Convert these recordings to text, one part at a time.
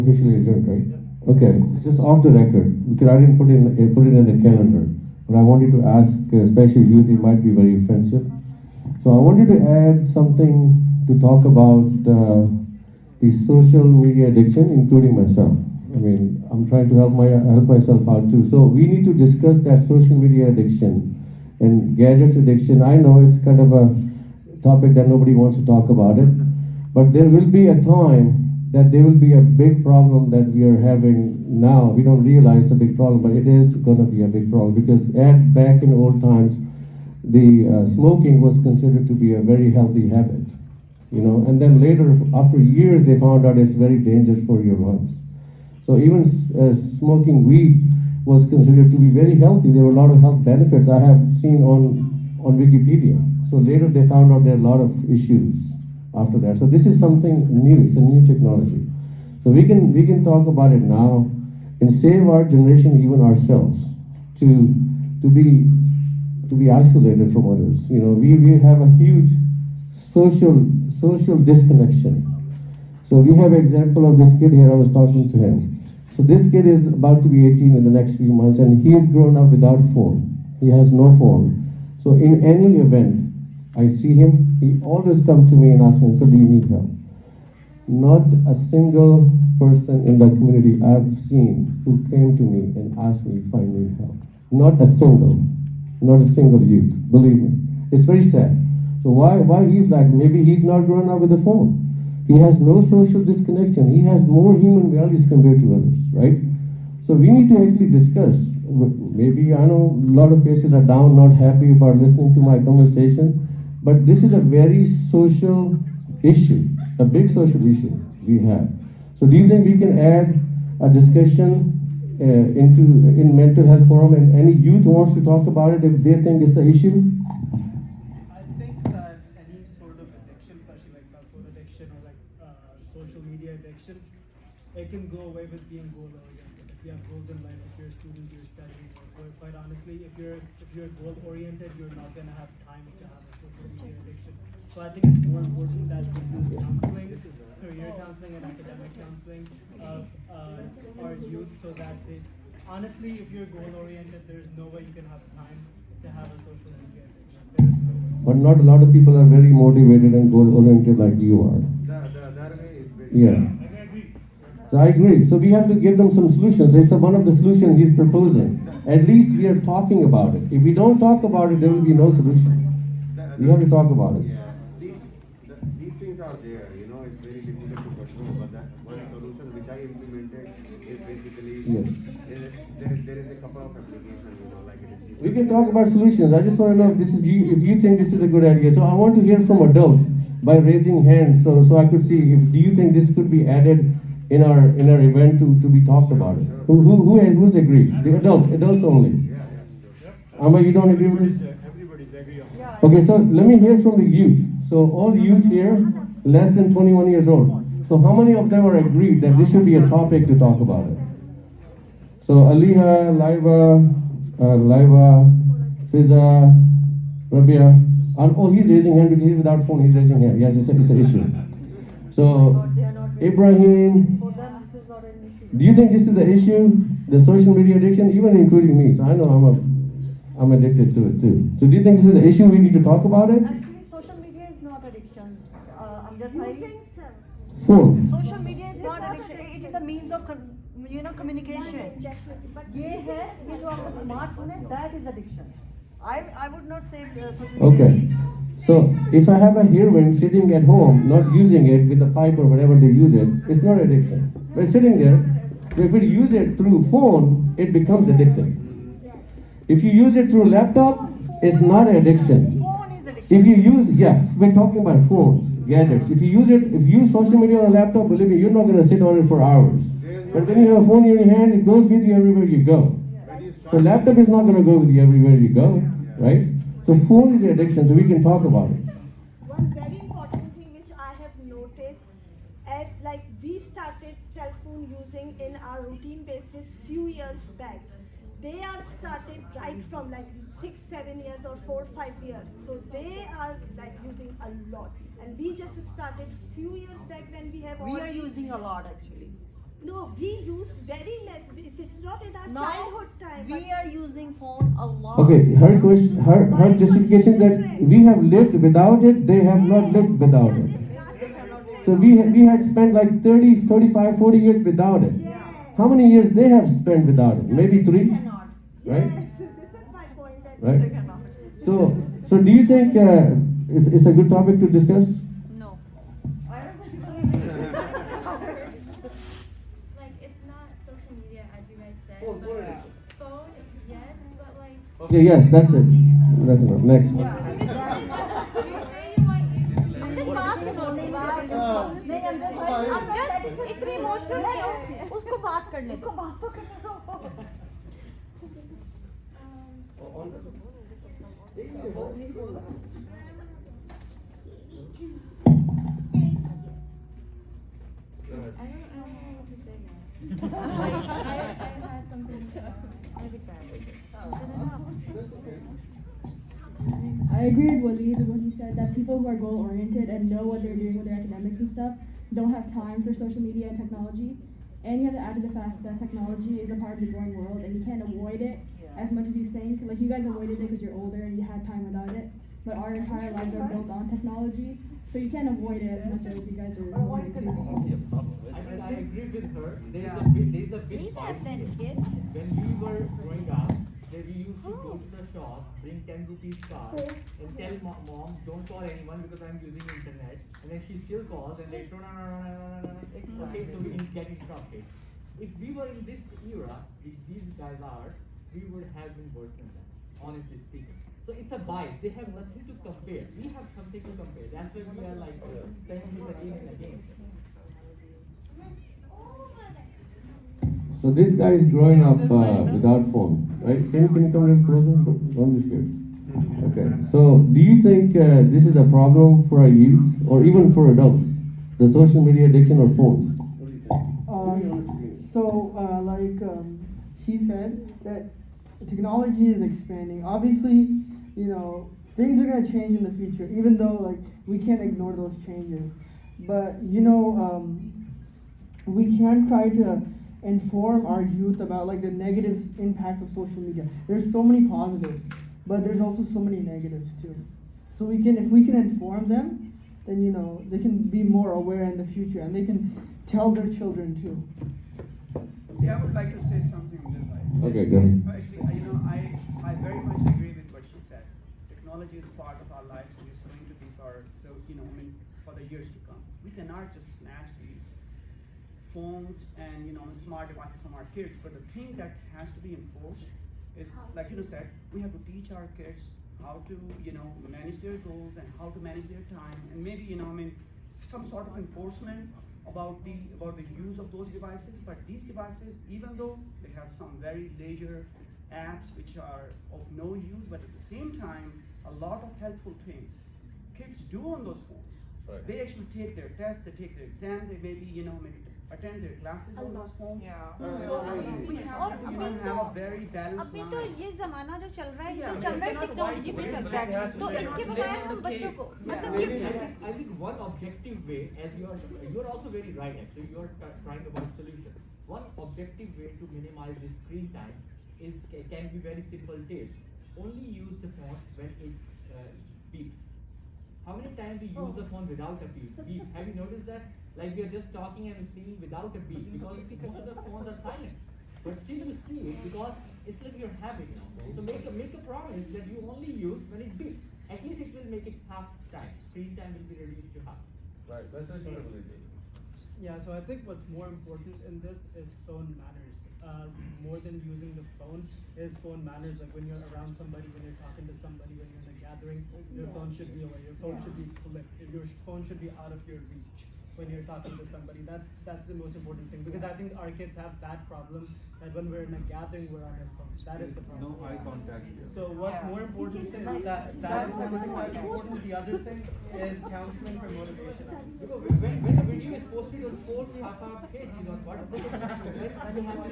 Officially adjourned, right? Okay, it's just off the record because I didn't put it in the calendar. But I wanted to ask, especially youth, it might be very offensive. So I wanted to add something to talk about the social media addiction, including myself. I mean, I'm trying to help myself out too. So we need to discuss that social media addiction and gadgets addiction. I know it's kind of a topic that nobody wants to talk about it, but there will be a time that there will be a big problem that we are having now. We don't realize a big problem, but it is going to be a big problem because back in old times, the smoking was considered to be a very healthy habit, you know, and then later, after years, they found out it's very dangerous for your lungs. So even smoking weed was considered to be very healthy. There were a lot of health benefits I have seen on Wikipedia. So later they found out there are a lot of issues after that. So this is something new. It's a new technology. So we can talk about it now and save our generation, even ourselves, to be isolated from others. You know, we have a huge social disconnection. So we have an example of this kid here. I was talking to him. So this kid is about to be 18 in the next few months, and he is grown up without phone. He has no phone. So in any event, I see him. He always come to me and ask me, "Uncle, do you need help?" Not a single person in the community I've seen who came to me and asked me if I need help. Not a single youth. Believe me, it's very sad. So why he's like, maybe he's not grown up with a phone. He has no social disconnection. He has more human values compared to others, right? So we need to actually discuss. Maybe I know a lot of faces are down, not happy about listening to my conversation, but this is a very social issue, a big social issue we have. So do you think we can add a discussion in mental health forum, and any youth wants to talk about it if they think it's an issue? I think that any sort of addiction, especially like cell phone addiction or like social media addiction, it can go away with being goal oriented. If you have goals in life, if you're a student, you're studying, or quite honestly, if you're goal oriented, you're not gonna have time to have a social media addiction. So I think it's more important that we do counseling, career counseling, and academic counseling of our youth, so that they honestly, if you're goal oriented, there's no way you can have time to have a social media addiction. There is no way. But not a lot of people are very motivated and goal oriented like you are. Yeah. So I agree. So we have to give them some solutions. It's one of the solutions he's proposing. At least we are talking about it. If we don't talk about it, there will be no solution. We have to talk about it. Yeah, these things are there, you know, it's very difficult to control, but that one solution which I implemented is basically, Yes. there is a couple of applications, you know, like it is. We can talk about solutions. I just want to know if you think this is a good idea. So I want to hear from adults by raising hands, so I could see if do you think this could be added in our event to be talked about it. Who's agreed? The adults only. Amma, you don't agree with this? Everybody's agree on that. Okay, so let me hear from the youth. So all youth here, less than 21 years old. So how many of them are agreed that this should be a topic to talk about it? So Aliha, Laiva, Fiza, Rabia. Oh, he's raising hand because he's without phone. He's raising hand. Yes, it's an issue. So Ibrahim, do you think this is the issue? The social media addiction, even including me. So I know I'm addicted to it too. So do you think this is the issue we need to talk about it? Actually, social media is not addiction. Amjad bhai. Phone. Social media is not addiction. It is a means of communication. ये है ये जो आपका smartphone है, that is addiction. I would not say social media. Okay. So if I have a heroine sitting at home, not using it with the pipe or whatever they use it, it's not addiction. But sitting there, if we use it through phone, it becomes addictive. If you use it through laptop, it's not an addiction. Phone is addiction. If you use, yeah, we're talking about phones, gadgets. If you use social media on a laptop, believe me, you're not going to sit on it for hours. But when you have a phone in your hand, it goes with you everywhere you go. So laptop is not going to go with you everywhere you go, right? So phone is the addiction, so we can talk about it. One very important thing which I have noticed, as like we started cell phone using in our routine basis few years back. They are started right from like 6-7 years or 4-5 years. So they are like using a lot. And we just started few years back when we have We all are these- using a lot actually. No, we use very less. It's not in our Now, childhood time. we but- are using phone a lot. Okay, her question, her justification that we have lived without it, they have not lived without Yeah, it. they started using So we had spent like 30, 35, 40 years without it. Yes. How many years they have spent without it? Maybe They 3, cannot. right? Yes, this is my point. That Right. They cannot. So do you think it's a good topic to discuss? No. I don't think so. Like it's not social media as you guys said, Phone, but phone, yes, but like Okay, yes, that's it. That's enough. Next. you say you might use नहीं, बात सुनो, नहीं, बात सुनो। नहीं, अंजन भाई, आप just इतनी emotional नहीं हो, उसको बात कर ले। उसको बात तो करने दो। I don't know what to say now. Like, I had something to maybe I agree with Waleed when he said that people who are goal oriented and know what they're doing with their academics and stuff don't have time for social media and technology. And you have to add to the fact that technology is a part of the growing world and you can't avoid it as much as you think. Like you guys avoided it because you're older and you had time without it. But our entire lives are built on technology, so you can't avoid it as much as you guys are wanting to. I think I agree with her. There is a big part here. When we were growing up, we used to go to the shop, bring 10 rupees card, and tell mom, don't call anyone because I'm using internet. And then she still calls, and like, no. Okay, so we didn't get interrupted. If we were in this era, which these guys are, we would have been worse than that, honestly speaking. So it's a bias. They have nothing to compare. We have something to compare. That's why we are like saying this again and again. So this guy is growing up without phone, right? Can you come a little closer? Don't be scared. Okay. So do you think this is a problem for our youth or even for adults? The social media addiction or phones? She said that technology is expanding. Obviously, things are gonna change in the future, even though we can't ignore those changes. But we can try to inform our youth about the negative impacts of social media. There's so many positives, but there's also so many negatives too. So if we can inform them, then they can be more aware in the future, and they can tell their children too. Yeah, I would like to say something on this. Okay, go ahead. Actually, I very much agree with what she said. Technology is part of our lives, and it's going to be for for the years to come. We cannot just snatch these phones and smart devices from our kids. But the thing that has to be enforced is, like said, we have to teach our kids how to manage their goals and how to manage their time, and maybe some sort of enforcement about the use of those devices. But these devices, even though they have some very leisure apps which are of no use, but at the same time a lot of helpful things kids do on those phones. Right. They actually take their tests, they take their exam, they maybe attend their classes on those phones. So I think we have to have a very balanced अभी तो line. ये जमाना जो चल रहा है Yeah, जो चल रहा है टेक्नोलॉजी पे चल रहा है तो इसके बगैर हम बच्चों को मतलब I think one objective way, as you're also very right actually, you're trying about solution. One objective way to minimize the screen time can be very simple tips. Only use the phone when it beeps. How many times we use the phone without a beep? Have you noticed that? Like we are just talking and seeing without a beep because most of the phones are silent. But still you see it because it's like your habit now. So make a promise that you only use when it beeps. At least it will make it half time. Screen time will be reduced to half. Right, that's responsibility. Yeah, so I think what's more important in this is phone manners. More than using the phone is phone manners. Like when you're around somebody, when you're talking to somebody, when you're in a gathering, your phone should be away. Your phone should be flipped. Your phone should be out of your reach when you're talking to somebody. That's the most important thing, because I think our kids have that problem that when we're in a gathering, we're on our phones. That is the problem. No eye contact. So what's more important is that is the thing that's important. The other thing is counseling for motivation. Because when a video is posted on post half pages on WhatsApp,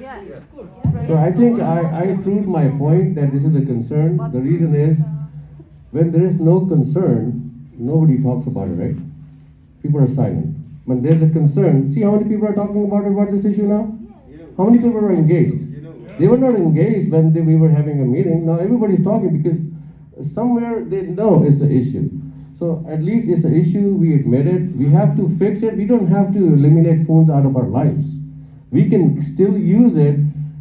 Yeah. of course. So I think I proved my point that this is a concern. The reason is when there is no concern, nobody talks about it, right? People are silent. When there's a concern, see how many people are talking about this issue now? How many people were engaged? They were not engaged when we were having a meeting. Now everybody's talking because somewhere they know it's an issue. So at least it's an issue, we admit it, we have to fix it. We don't have to eliminate phones out of our lives. We can still use it,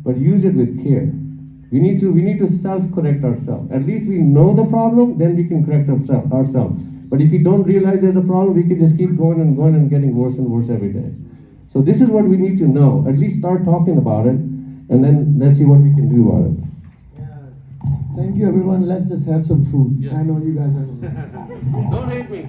but use it with care. We need to self-correct ourselves. At least we know the problem, then we can correct ourselves. But if we don't realize there's a problem, we can just keep going and getting worse and worse every day. So this is what we need to know. At least start talking about it, and then let's see what we can do about it. Thank you, everyone. Let's just have some food. Yes. I know you guys are. Don't hate me.